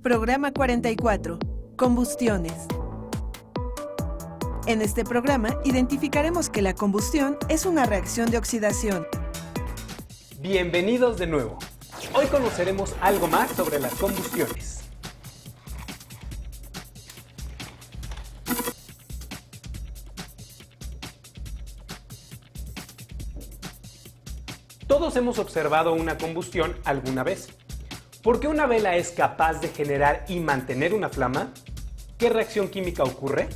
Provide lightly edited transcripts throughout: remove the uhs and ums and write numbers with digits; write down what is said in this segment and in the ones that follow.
Programa 44. Combustiones. En este programa identificaremos que la combustión es una reacción de oxidación. Bienvenidos de nuevo. Hoy conoceremos algo más sobre las combustiones. Todos hemos observado una combustión alguna vez. ¿Por qué una vela es capaz de generar y mantener una flama? ¿Qué reacción química ocurre?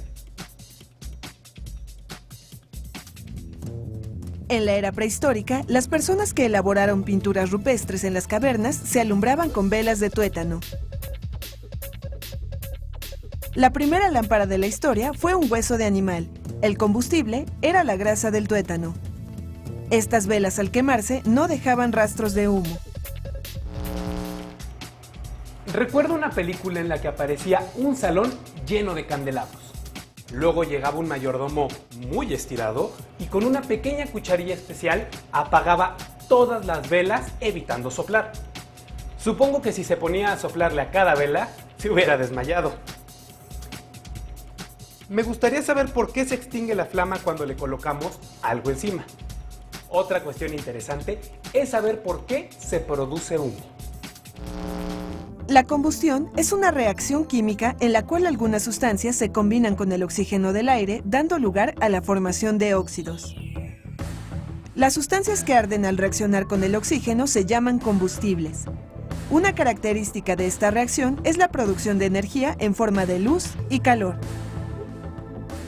En la era prehistórica, las personas que elaboraron pinturas rupestres en las cavernas se alumbraban con velas de tuétano. La primera lámpara de la historia fue un hueso de animal. El combustible era la grasa del tuétano. Estas velas, al quemarse, no dejaban rastros de humo. Recuerdo una película en la que aparecía un salón lleno de candelabros. Luego llegaba un mayordomo muy estirado y con una pequeña cucharilla especial apagaba todas las velas evitando soplar. Supongo que si se ponía a soplarle a cada vela, se hubiera desmayado. Me gustaría saber por qué se extingue la flama cuando le colocamos algo encima. Otra cuestión interesante es saber por qué se produce humo. La combustión es una reacción química en la cual algunas sustancias se combinan con el oxígeno del aire, dando lugar a la formación de óxidos. Las sustancias que arden al reaccionar con el oxígeno se llaman combustibles. Una característica de esta reacción es la producción de energía en forma de luz y calor.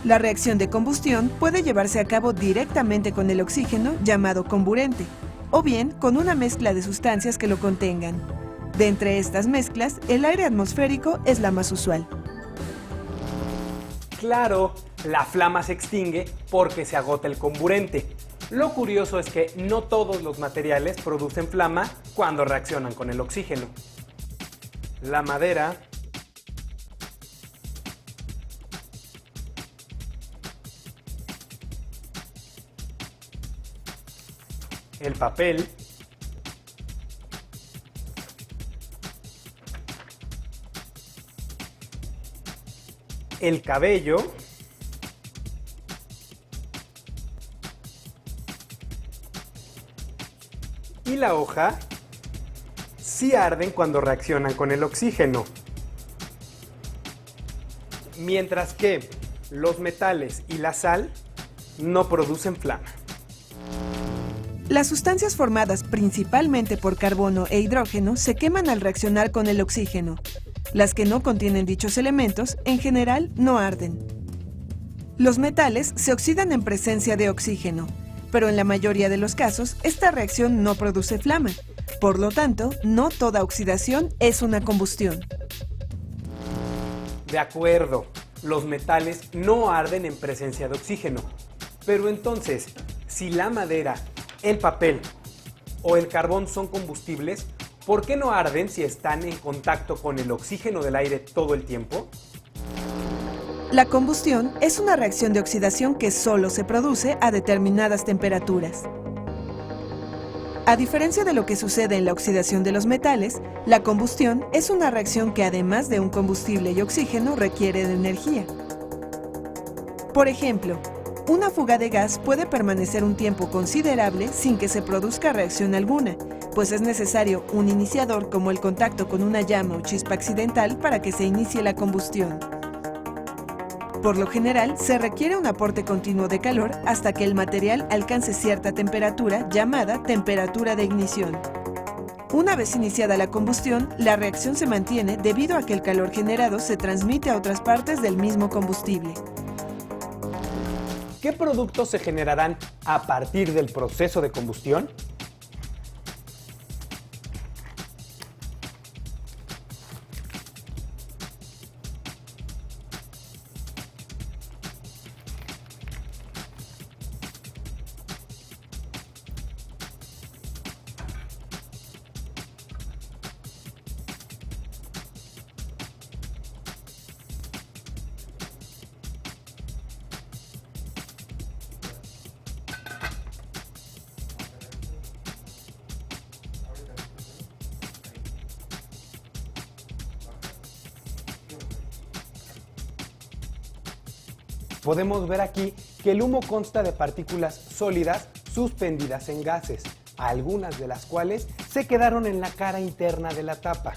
La reacción de combustión puede llevarse a cabo directamente con el oxígeno, llamado comburente, o bien con una mezcla de sustancias que lo contengan. De entre estas mezclas, el aire atmosférico es la más usual. Claro, la flama se extingue porque se agota el comburente. Lo curioso es que no todos los materiales producen flama cuando reaccionan con el oxígeno. La madera, el papel, el cabello y la hoja sí arden cuando reaccionan con el oxígeno, mientras que los metales y la sal no producen flama. Las sustancias formadas principalmente por carbono e hidrógeno se queman al reaccionar con el oxígeno. Las que no contienen dichos elementos, en general, no arden. Los metales se oxidan en presencia de oxígeno, pero en la mayoría de los casos, esta reacción no produce flama. Por lo tanto, no toda oxidación es una combustión. De acuerdo, los metales no arden en presencia de oxígeno. Pero entonces, si la madera, el papel o el carbón son combustibles, ¿por qué no arden si están en contacto con el oxígeno del aire todo el tiempo? La combustión es una reacción de oxidación que solo se produce a determinadas temperaturas. A diferencia de lo que sucede en la oxidación de los metales, la combustión es una reacción que además de un combustible y oxígeno requiere de energía. Por ejemplo, una fuga de gas puede permanecer un tiempo considerable sin que se produzca reacción alguna, pues es necesario un iniciador como el contacto con una llama o chispa accidental para que se inicie la combustión. Por lo general, se requiere un aporte continuo de calor hasta que el material alcance cierta temperatura llamada temperatura de ignición. Una vez iniciada la combustión, la reacción se mantiene debido a que el calor generado se transmite a otras partes del mismo combustible. ¿Qué productos se generarán a partir del proceso de combustión? Podemos ver aquí que el humo consta de partículas sólidas suspendidas en gases, algunas de las cuales se quedaron en la cara interna de la tapa.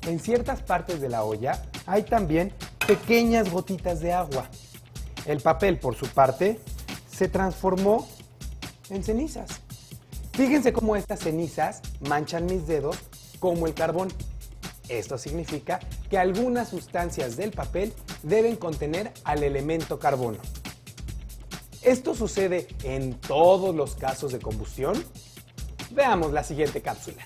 En ciertas partes de la olla hay también pequeñas gotitas de agua. El papel, por su parte, se transformó en cenizas. Fíjense cómo estas cenizas manchan mis dedos como el carbón. Esto significa que algunas sustancias del papel deben contener al elemento carbono. ¿Esto sucede en todos los casos de combustión? Veamos la siguiente cápsula.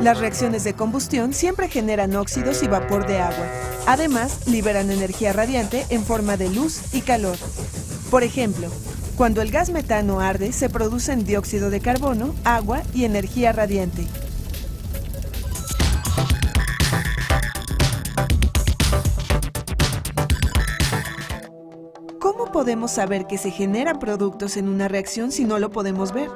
Las reacciones de combustión siempre generan óxidos y vapor de agua. Además, liberan energía radiante en forma de luz y calor. Por ejemplo, cuando el gas metano arde, se producen dióxido de carbono, agua y energía radiante. ¿Cómo podemos saber que se generan productos en una reacción si no lo podemos ver?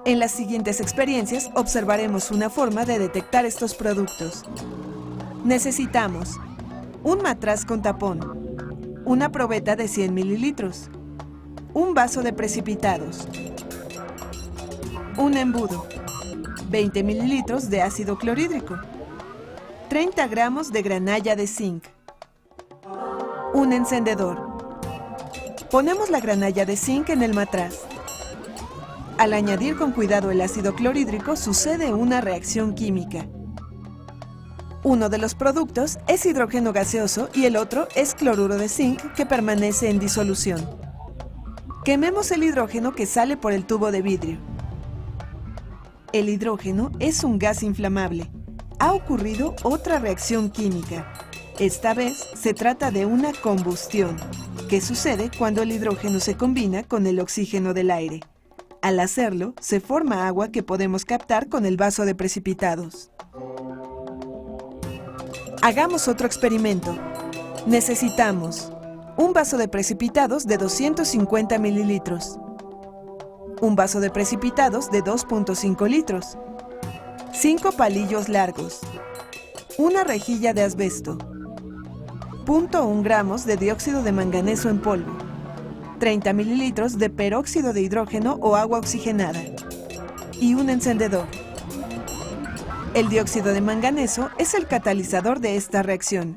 En las siguientes experiencias observaremos una forma de detectar estos productos. Necesitamos un matraz con tapón, una probeta de 100 mililitros, un vaso de precipitados, un embudo, 20 mililitros de ácido clorhídrico, 30 gramos de granalla de zinc, un encendedor. Ponemos la granalla de zinc en el matraz. Al añadir con cuidado el ácido clorhídrico sucede una reacción química. Uno de los productos es hidrógeno gaseoso y el otro es cloruro de zinc que permanece en disolución. Quememos el hidrógeno que sale por el tubo de vidrio. El hidrógeno es un gas inflamable. Ha ocurrido otra reacción química. Esta vez se trata de una combustión, que sucede cuando el hidrógeno se combina con el oxígeno del aire. Al hacerlo, se forma agua que podemos captar con el vaso de precipitados. Hagamos otro experimento. Necesitamos un vaso de precipitados de 250 mililitros, un vaso de precipitados de 2.5 litros, 5 palillos largos, una rejilla de asbesto, 0.1 gramos de dióxido de manganeso en polvo, 30 mililitros de peróxido de hidrógeno o agua oxigenada y un encendedor. El dióxido de manganeso es el catalizador de esta reacción.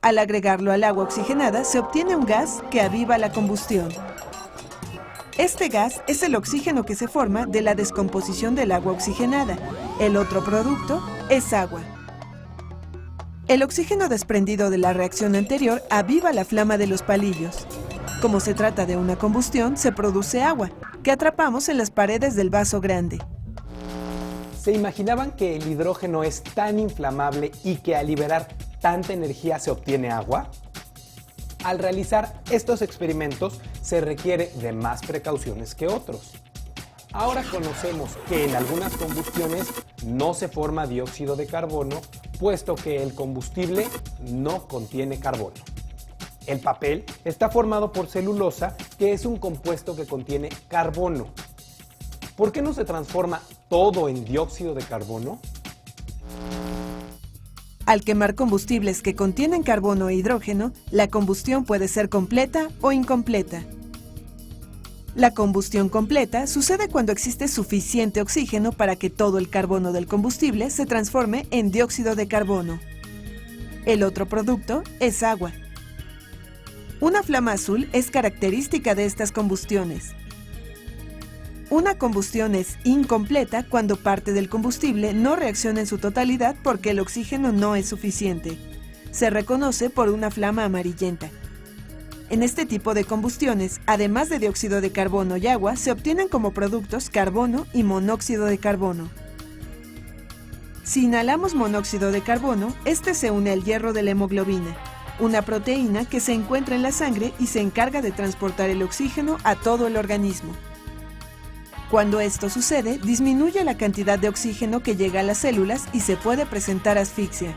Al agregarlo al agua oxigenada se obtiene un gas que aviva la combustión. Este gas es el oxígeno que se forma de la descomposición del agua oxigenada. El otro producto es agua. El oxígeno desprendido de la reacción anterior aviva la flama de los palillos. Como se trata de una combustión, se produce agua, que atrapamos en las paredes del vaso grande. ¿Se imaginaban que el hidrógeno es tan inflamable y que al liberar tanta energía se obtiene agua? Al realizar estos experimentos se requiere de más precauciones que otros. Ahora conocemos que en algunas combustiones no se forma dióxido de carbono, puesto que el combustible no contiene carbono. El papel está formado por celulosa, que es un compuesto que contiene carbono. ¿Por qué no se transforma todo en dióxido de carbono? Al quemar combustibles que contienen carbono e hidrógeno, la combustión puede ser completa o incompleta. La combustión completa sucede cuando existe suficiente oxígeno para que todo el carbono del combustible se transforme en dióxido de carbono. El otro producto es agua. Una flama azul es característica de estas combustiones. Una combustión es incompleta cuando parte del combustible no reacciona en su totalidad porque el oxígeno no es suficiente. Se reconoce por una flama amarillenta. En este tipo de combustiones, además de dióxido de carbono y agua, se obtienen como productos carbono y monóxido de carbono. Si inhalamos monóxido de carbono, este se une al hierro de la hemoglobina, una proteína que se encuentra en la sangre y se encarga de transportar el oxígeno a todo el organismo. Cuando esto sucede, disminuye la cantidad de oxígeno que llega a las células y se puede presentar asfixia.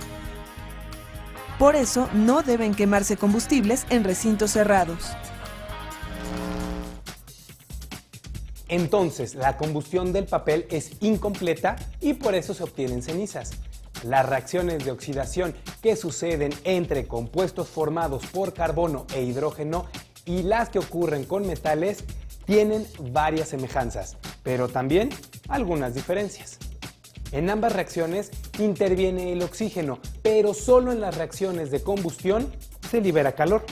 Por eso no deben quemarse combustibles en recintos cerrados. Entonces, la combustión del papel es incompleta y por eso se obtienen cenizas. Las reacciones de oxidación que suceden entre compuestos formados por carbono e hidrógeno y las que ocurren con metales tienen varias semejanzas, pero también algunas diferencias. En ambas reacciones interviene el oxígeno, pero solo en las reacciones de combustión se libera calor.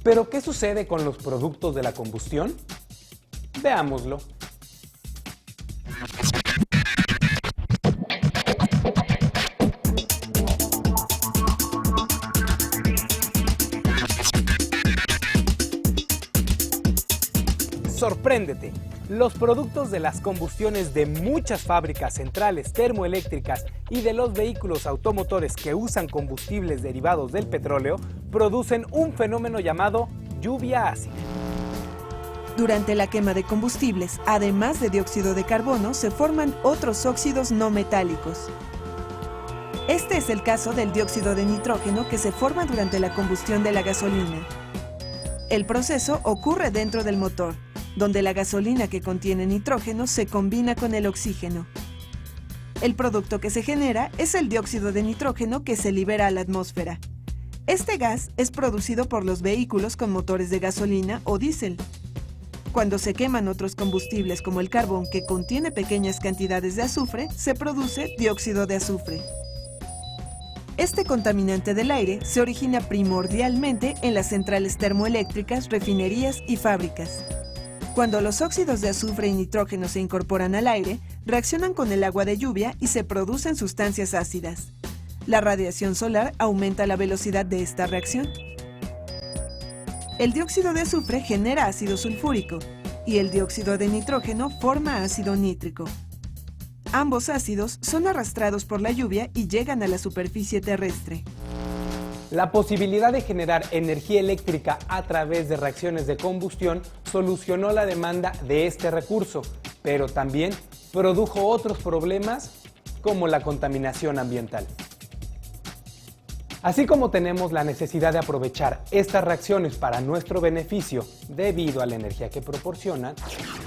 ¿Pero qué sucede con los productos de la combustión? Veámoslo. ¡Sorpréndete! Los productos de las combustiones de muchas fábricas centrales termoeléctricas y de los vehículos automotores que usan combustibles derivados del petróleo producen un fenómeno llamado lluvia ácida. Durante la quema de combustibles, además de dióxido de carbono, se forman otros óxidos no metálicos. Este es el caso del dióxido de nitrógeno que se forma durante la combustión de la gasolina. El proceso ocurre dentro del motor, donde la gasolina que contiene nitrógeno se combina con el oxígeno. El producto que se genera es el dióxido de nitrógeno que se libera a la atmósfera. Este gas es producido por los vehículos con motores de gasolina o diésel. Cuando se queman otros combustibles como el carbón que contiene pequeñas cantidades de azufre, se produce dióxido de azufre. Este contaminante del aire se origina primordialmente en las centrales termoeléctricas, refinerías y fábricas. Cuando los óxidos de azufre y nitrógeno se incorporan al aire, reaccionan con el agua de lluvia y se producen sustancias ácidas. La radiación solar aumenta la velocidad de esta reacción. El dióxido de azufre genera ácido sulfúrico y el dióxido de nitrógeno forma ácido nítrico. Ambos ácidos son arrastrados por la lluvia y llegan a la superficie terrestre. La posibilidad de generar energía eléctrica a través de reacciones de combustión solucionó la demanda de este recurso, pero también produjo otros problemas como la contaminación ambiental. Así como tenemos la necesidad de aprovechar estas reacciones para nuestro beneficio debido a la energía que proporcionan,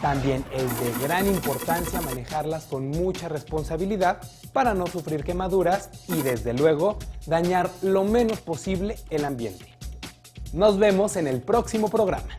también es de gran importancia manejarlas con mucha responsabilidad para no sufrir quemaduras y desde luego dañar lo menos posible el ambiente. Nos vemos en el próximo programa.